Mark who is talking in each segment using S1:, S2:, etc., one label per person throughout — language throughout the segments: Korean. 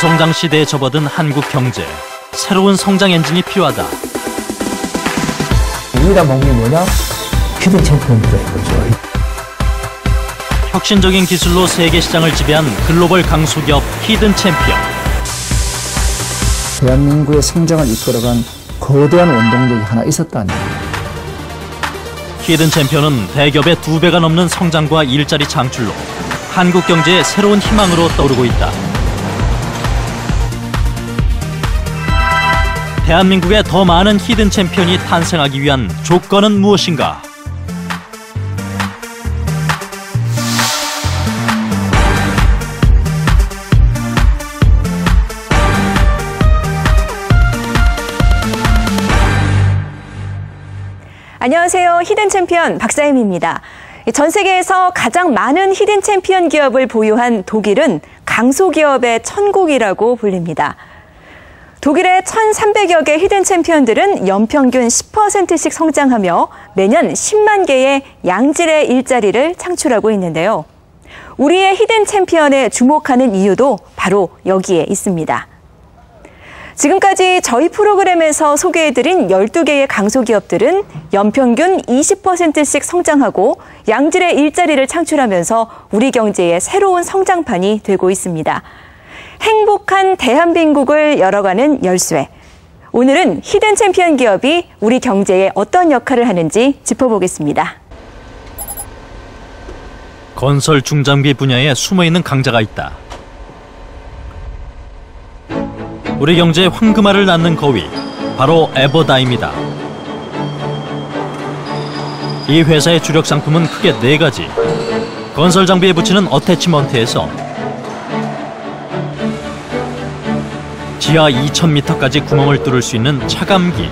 S1: 저성장 시대에 접어든 한국 경제. 새로운 성장 엔진이 필요하다.
S2: 우리가 먹는 게 뭐냐? 히든 챔피언들인 거죠.
S1: 혁신적인 기술로 세계 시장을 지배한 글로벌 강소기업 히든 챔피언.
S2: 대한민국의 성장을 이끌어간 거대한 원동력이 하나 있었다니.
S1: 히든 챔피언은 대기업의 2배가 넘는 성장과 일자리 창출로 한국 경제의 새로운 희망으로 떠오르고 있다. 대한민국에 더 많은 히든 챔피언이 탄생하기 위한 조건은 무엇인가?
S3: 안녕하세요. 히든 챔피언 박사임입니다. 전 세계에서 가장 많은 히든 챔피언 기업을 보유한 독일은 강소기업의 천국이라고 불립니다. 독일의 1,300여 개 히든 챔피언들은 연평균 10%씩 성장하며 매년 10만 개의 양질의 일자리를 창출하고 있는데요. 우리의 히든 챔피언에 주목하는 이유도 바로 여기에 있습니다. 지금까지 저희 프로그램에서 소개해드린 12개의 강소기업들은 연평균 20%씩 성장하고 양질의 일자리를 창출하면서 우리 경제의 새로운 성장판이 되고 있습니다. 행복한 대한민국을 열어가는 열쇠. 오늘은 히든 챔피언 기업이 우리 경제에 어떤 역할을 하는지 짚어보겠습니다.
S1: 건설 중장비 분야에 숨어있는 강자가 있다. 우리 경제의 황금알을 낳는 거위, 바로 에버다임이다. 이 회사의 주력 상품은 크게 4가지. 건설 장비에 붙이는 어태치먼트에서 지하 2,000m까지 구멍을 뚫을 수 있는 차감기,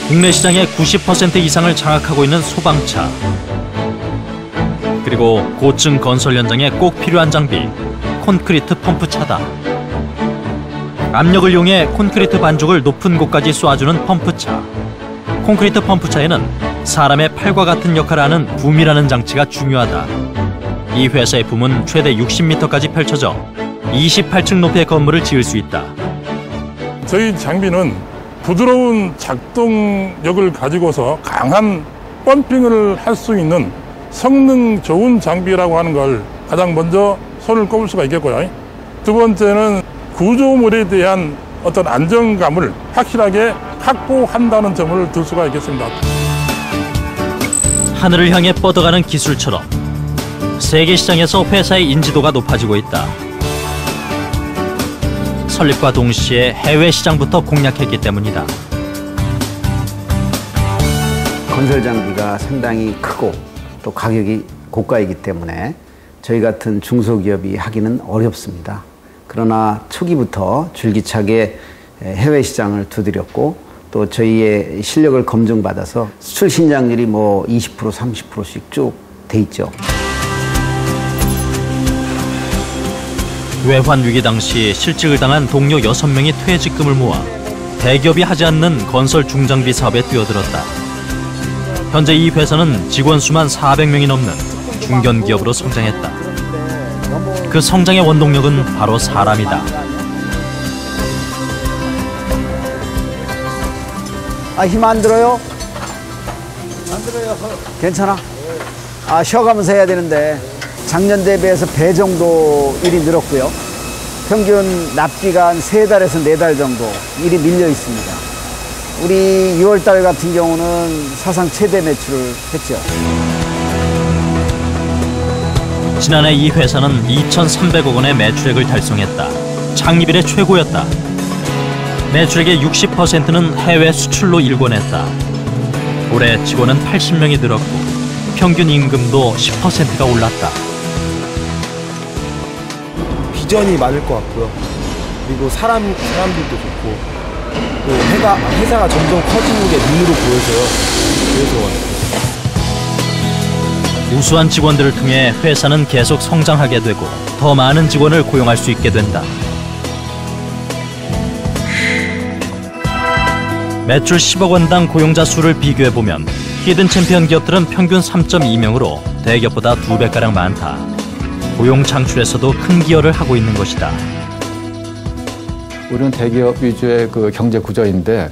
S1: 국내 시장의 90% 이상을 장악하고 있는 소방차, 그리고 고층 건설 현장에 꼭 필요한 장비, 콘크리트 펌프차다. 압력을 이용해 콘크리트 반죽을 높은 곳까지 쏘아주는 펌프차. 콘크리트 펌프차에는 사람의 팔과 같은 역할을 하는 붐이라는 장치가 중요하다. 이 회사의 붐은 최대 60m까지 펼쳐져 28층 높이의 건물을 지을 수 있다.
S4: 저희 장비는 부드러운 작동력을 가지고서 강한 펌핑을 할 수 있는 성능 좋은 장비라고 하는 걸 가장 먼저 손을 꼽을 수가 있겠고요. 두 번째는 구조물에 대한 어떤 안정감을 확실하게 확보한다는 점을 들 수가 있겠습니다.
S1: 하늘을 향해 뻗어가는 기술처럼 세계 시장에서 회사의 인지도가 높아지고 있다. 설립과 동시에 해외 시장부터 공략했기 때문이다.
S5: 건설 장비가 상당히 크고 또 가격이 고가이기 때문에 저희 같은 중소기업이 하기는 어렵습니다. 그러나 초기부터 줄기차게 해외 시장을 두드렸고 또 저희의 실력을 검증받아서 수출 신장률이 20% 30%씩 쭉 돼 있죠.
S1: 외환 위기 당시 실직을 당한 동료 6명이 퇴직금을 모아 대기업이 하지 않는 건설 중장비 사업에 뛰어들었다. 현재 이 회사는 직원 수만 400명이 넘는 중견기업으로 성장했다. 그 성장의 원동력은 바로 사람이다.
S5: 힘 안 들어요? 안 들어요. 괜찮아? 쉬어가면서 해야 되는데 작년 대비해서 배 정도 일이 늘었고요. 평균 납기가 한 3달에서 4달 정도 일이 밀려 있습니다. 우리 6월달 같은 경우는 사상 최대 매출을 했죠.
S1: 지난해 이 회사는 2,300억 원의 매출액을 달성했다. 창립 이래 최고였다. 매출액의 60%는 해외 수출로 일궈냈다. 올해 직원은 80명이 늘었고 평균 임금도 10%가 올랐다.
S6: 비전이 많을 것 같고요. 그리고 사람들도 좋고 또 회사가 점점 커지는 게 눈으로 보여서요. 그래서
S1: 우수한 직원들을 통해 회사는 계속 성장하게 되고 더 많은 직원을 고용할 수 있게 된다. 매출 10억 원당 고용자 수를 비교해보면 히든 챔피언 기업들은 평균 3.2명으로 대기업보다 2배가량 많다. 고용 창출에서도 큰 기여를 하고 있는 것이다.
S7: 우리는 대기업 위주의 그 경제 구조인데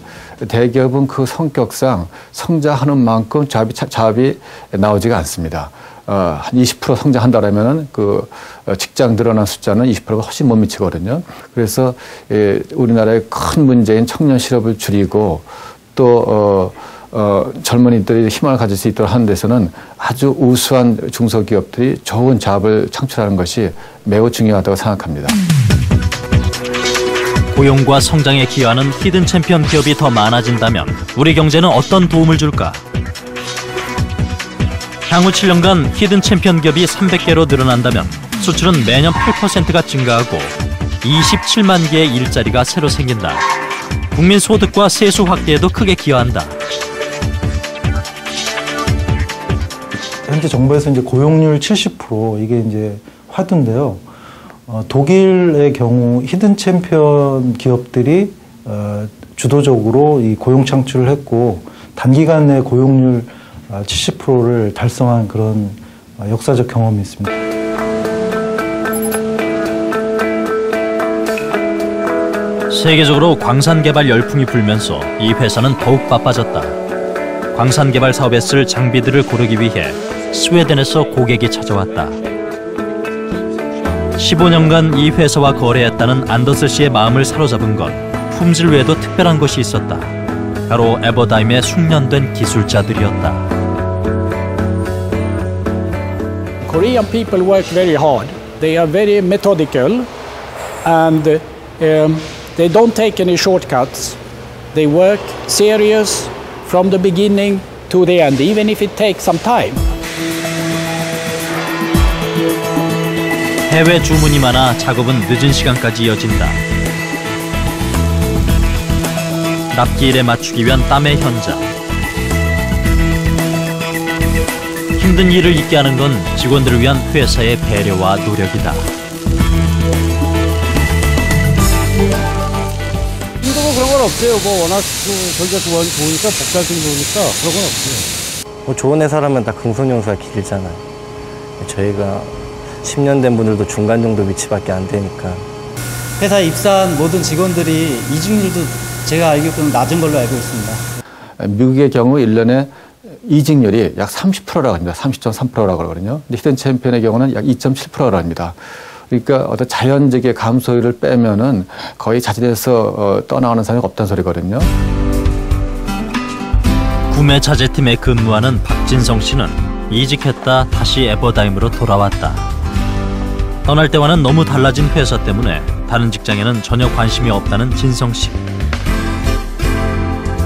S7: 대기업은 그 성격상 성장하는 만큼 잡이 나오지가 않습니다. 한 20% 성장한다라면은 그 직장 늘어난 숫자는 20%가 훨씬 못 미치거든요. 그래서 우리나라의 큰 문제인 청년 실업을 줄이고 또 젊은이들이 희망을 가질 수 있도록 하는 데서는 아주 우수한 중소기업들이 좋은 잡을 창출하는 것이 매우 중요하다고 생각합니다.
S1: 고용과 성장에 기여하는 히든 챔피언 기업이 더 많아진다면 우리 경제는 어떤 도움을 줄까? 향후 7년간 히든 챔피언 기업이 300개로 늘어난다면 수출은 매년 8%가 증가하고 27만 개의 일자리가 새로 생긴다. 국민 소득과 세수 확대에도 크게 기여한다.
S8: 현재 정부에서 이제 고용률 70% 이게 이제 화두인데요. 독일의 경우 히든 챔피언 기업들이 주도적으로 이 고용 창출을 했고 단기간 내 고용률 70%를 달성한 그런 역사적 경험이 있습니다.
S1: 세계적으로 광산 개발 열풍이 불면서 이 회사는 더욱 바빠졌다. 광산 개발 사업에 쓸 장비들을 고르기 위해 스웨덴에서 고객이 찾아왔다. 15년간 이 회사와 거래했다는 안더스 씨의 마음을 사로잡은 건 품질 외에도 특별한 것이 있었다. 바로 에버다임의 숙련된 기술자들이었다.
S9: Korean people work very hard. They are very methodical and they don't take any shortcuts. They work serious from the beginning to the end, even if it takes some time.
S1: 해외 주문이 많아 작업은 늦은 시간까지 이어진다. 납기일에 맞추기 위한 땀의 현장. 힘든 일을 잊게 하는 건 직원들을 위한 회사의 배려와 노력이다.
S10: 힘들고 그런 건 없어요. 뭐 워낙 전자 좋으니까 복사성이 좋으니까 그런 건 없어요.
S6: 뭐 좋은 회사라면 다 금손용사가 길잖아요. 저희가 10년 된 분들도 중간 정도 위치밖에 안 되니까.
S11: 회사에 입사한 모든 직원들이 이직률도 제가 알기로는 낮은 걸로 알고 있습니다.
S7: 미국의 경우 1년에 이직률이 약 30%라고 합니다. 30.3%라고 그러거든요. 근데 히든 챔피언의 경우는 약 2.7%라고 합니다. 그러니까 어떤 자연적인 감소율을 빼면은 거의 자진해서 떠나가는 사람이 없다는 소리거든요.
S1: 구매 자재팀에 근무하는 박진성 씨는 이직했다 다시 에버다임으로 돌아왔다. 떠날 때와는 너무 달라진 회사 때문에 다른 직장에는 전혀 관심이 없다는 진성 씨.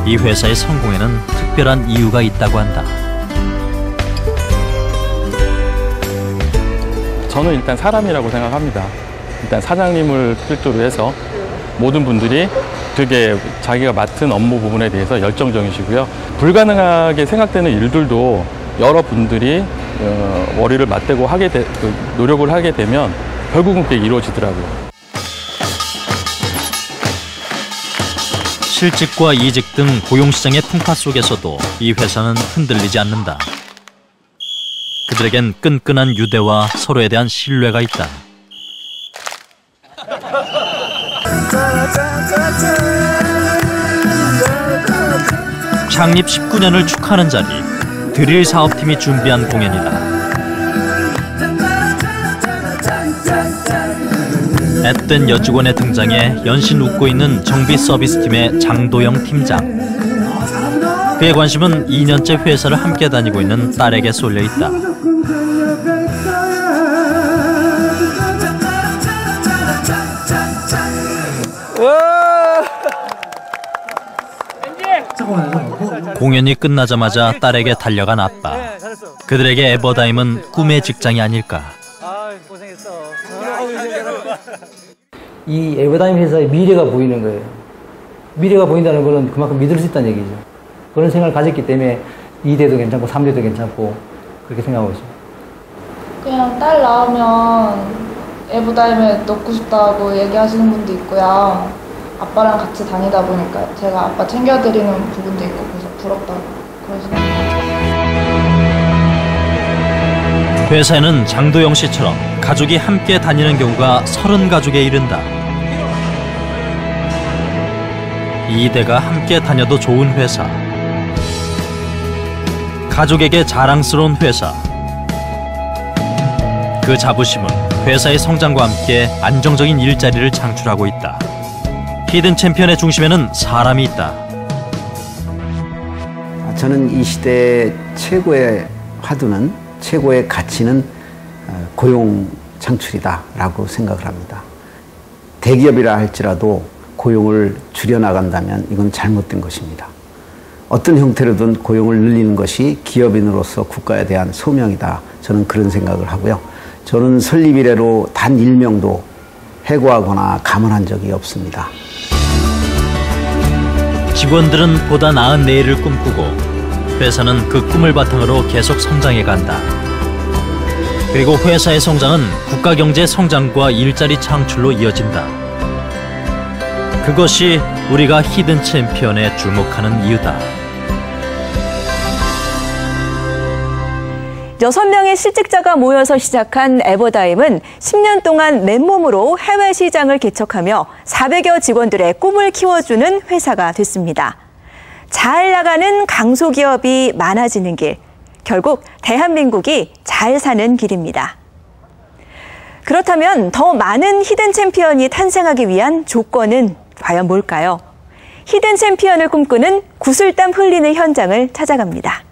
S1: 이 회사의 성공에는 특별한 이유가 있다고 한다.
S12: 저는 일단 사람이라고 생각합니다. 일단 사장님을 필두로 해서 모든 분들이 되게 자기가 맡은 업무 부분에 대해서 열정적이시고요. 불가능하게 생각되는 일들도 여러분들이 머리를 맞대고 노력을 하게 되면 결국은 그게 이루어지더라고요.
S1: 실직과 이직 등 고용시장의 풍파 속에서도 이 회사는 흔들리지 않는다. 그들에겐 끈끈한 유대와 서로에 대한 신뢰가 있다. 창립 19년을 축하하는 자리, 드릴 사업팀이 준비한 공연이다. 앳된 여직원의 등장에 연신 웃고 있는 정비 서비스팀의 장도영 팀장. 그의 관심은 2년째 회사를 함께 다니고 있는 딸에게 쏠려 있다. 공연이 끝나자마자 딸에게 달려간 아빠. 그들에게 에버다임은 꿈의 직장이 아닐까.
S11: 이 에버다임 회사의 미래가 보이는 거예요. 미래가 보인다는 거는 그만큼 믿을 수 있다는 얘기죠. 그런 생각을 가졌기 때문에 2대도 괜찮고 3대도 괜찮고 그렇게 생각하고 있습니다.
S13: 그냥 딸 낳으면 에버다임에 넣고 싶다고 얘기하시는 분도 있고요. 아빠랑 같이 다니다 보니까 제가 아빠 챙겨드리는 부분도 있고 그래서 부럽다고 그러시는 것 같아요.
S1: 회사에는 장도영 씨처럼 가족이 함께 다니는 경우가 30가족에 이른다. 이대가 함께 다녀도 좋은 회사. 가족에게 자랑스러운 회사. 그 자부심은 회사의 성장과 함께 안정적인 일자리를 창출하고 있다. 히든 챔피언의 중심에는 사람이 있다.
S5: 저는 이 시대의 최고의 화두는, 최고의 가치는 고용 창출이다라고 생각을 합니다. 대기업이라 할지라도 고용을 줄여나간다면 이건 잘못된 것입니다. 어떤 형태로든 고용을 늘리는 것이 기업인으로서 국가에 대한 소명이다. 저는 그런 생각을 하고요. 저는 설립 이래로 단 1명도 해고하거나 감원한 적이 없습니다.
S1: 직원들은 보다 나은 내일을 꿈꾸고 회사는 그 꿈을 바탕으로 계속 성장해 간다. 그리고 회사의 성장은 국가 경제 성장과 일자리 창출로 이어진다. 그것이 우리가 히든 챔피언에 주목하는 이유다.
S3: 6명의 실직자가 모여서 시작한 에버다임은 10년 동안 맨몸으로 해외 시장을 개척하며 400여 직원들의 꿈을 키워주는 회사가 됐습니다. 잘 나가는 강소기업이 많아지는 길, 결국 대한민국이 잘 사는 길입니다. 그렇다면 더 많은 히든 챔피언이 탄생하기 위한 조건은 과연 뭘까요? 히든 챔피언을 꿈꾸는 구슬땀 흘리는 현장을 찾아갑니다.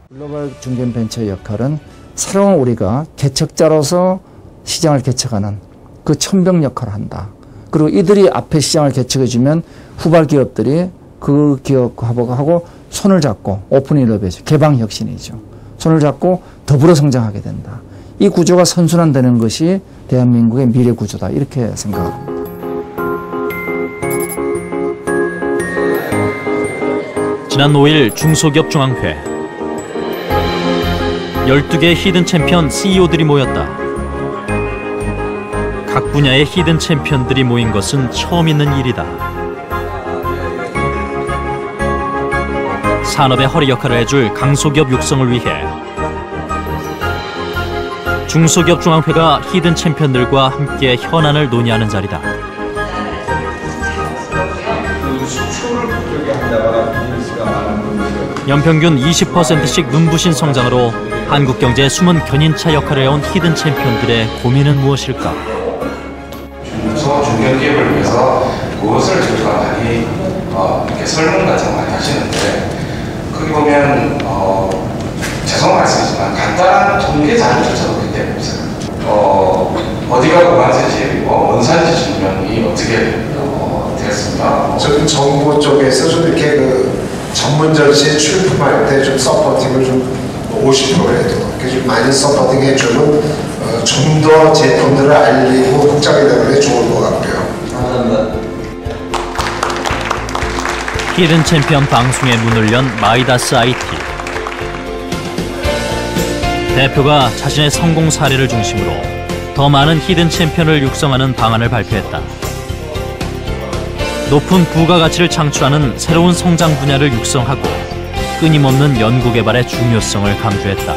S2: 글로벌 중견벤처의 역할은 새로운 우리가 개척자로서 시장을 개척하는 그 천병 역할을 한다. 그리고 이들이 앞에 시장을 개척해주면 후발 기업들이 그 기업하고 손을 잡고 오픈 이노베이션, 개방 혁신이죠. 손을 잡고 더불어 성장하게 된다. 이 구조가 선순환되는 것이 대한민국의 미래 구조다. 이렇게 생각합니다.
S1: 지난 5일 중소기업 중앙회. 12개의 히든 챔피언 CEO들이 모였다. 각 분야의 히든 챔피언들이 모인 것은 처음 있는 일이다. 산업의 허리 역할을 해줄 강소기업 육성을 위해 중소기업 중앙회가 히든 챔피언들과 함께 현안을 논의하는 자리다. 연평균 20%씩 눈부신 성장으로 한국 경제의 숨은 견인차 역할을 해온 히든 챔피언들의 고민은 무엇일까?
S14: 중견기업을 위해서 무엇을 저희가 많이 이렇게 설문 같은 거 많이 하시는데, 거기 보면 죄송한 말씀이지만 간단한 통계 자료조차도 굉장히 없어요. 어디가 보관세제이고 원산지 증명이 어떻게 됐습니까?
S15: 저는 정부 쪽에서 좀 이렇게 그 전문 전시에 출품할 때 좀 서포팅을 좀 50%라도 이렇게 좀 많이 서포팅 해주면 좀 더 제품들을 알리고 국장이 되는 게 좋을 것 같고요. 감사합니다.
S1: 히든 챔피언 방송에 문을 연 마이다스 IT. 대표가 자신의 성공 사례를 중심으로 더 많은 히든 챔피언을 육성하는 방안을 발표했다. 높은 부가가치를 창출하는 새로운 성장 분야를 육성하고 끊임없는 연구개발의 중요성을 강조했다.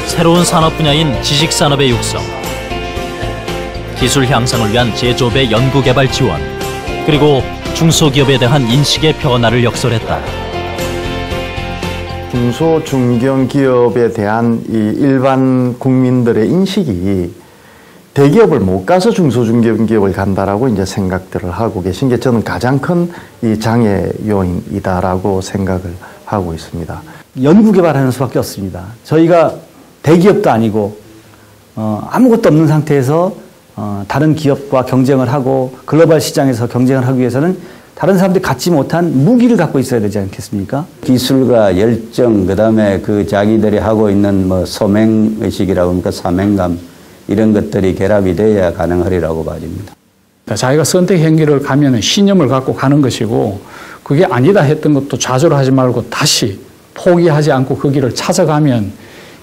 S1: 새로운 산업 분야인 지식산업의 육성, 기술 향상을 위한 제조업의 연구개발 지원, 그리고 중소기업에 대한 인식의 변화를 역설했다.
S16: 중소, 중견기업에 대한 이 일반 국민들의 인식이 대기업을 못 가서 중소, 중견기업을 간다라고 이제 생각들을 하고 계신 게 저는 가장 큰 이 장애 요인이다라고 생각을 하고 있습니다.
S11: 연구개발하는 수밖에 없습니다. 저희가 대기업도 아니고 아무것도 없는 상태에서 다른 기업과 경쟁을 하고 글로벌 시장에서 경쟁을 하기 위해서는 다른 사람들이 갖지 못한 무기를 갖고 있어야 되지 않겠습니까?
S17: 기술과 열정, 그다음에 그 자기들이 하고 있는 뭐 소명의식이라고 합니까? 사명감, 이런 것들이 결합이 돼야 가능하리라고 봐집니다.
S9: 자기가 선택 행위를 가면 신념을 갖고 가는 것이고, 그게 아니다 했던 것도 좌절을 하지 말고 다시 포기하지 않고 그 길을 찾아가면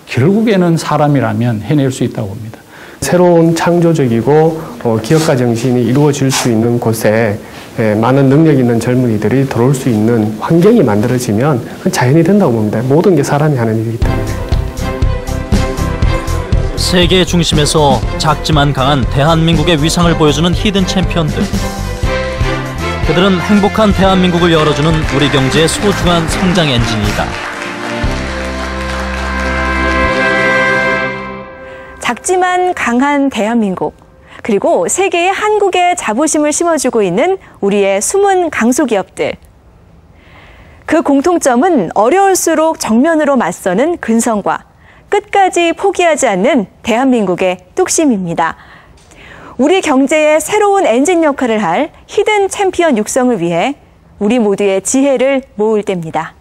S9: 결국에는 사람이라면 해낼 수 있다고 봅니다.
S18: 새로운 창조적이고 기업가 정신이 이루어질 수 있는 곳에 많은 능력 있는 젊은이들이 들어올 수 있는 환경이 만들어지면 그건 자연이 된다고 봅니다. 모든 게 사람이 하는 일이기 때문에.
S1: 세계의 중심에서 작지만 강한 대한민국의 위상을 보여주는 히든 챔피언들. 그들은 행복한 대한민국을 열어주는 우리 경제의 소중한 성장 엔진이다.
S3: 작지만 강한 대한민국, 그리고 세계의 한국에 자부심을 심어주고 있는 우리의 숨은 강소기업들. 그 공통점은 어려울수록 정면으로 맞서는 근성과 끝까지 포기하지 않는 대한민국의 뚝심입니다. 우리 경제의 새로운 엔진 역할을 할 히든 챔피언 육성을 위해 우리 모두의 지혜를 모을 때입니다.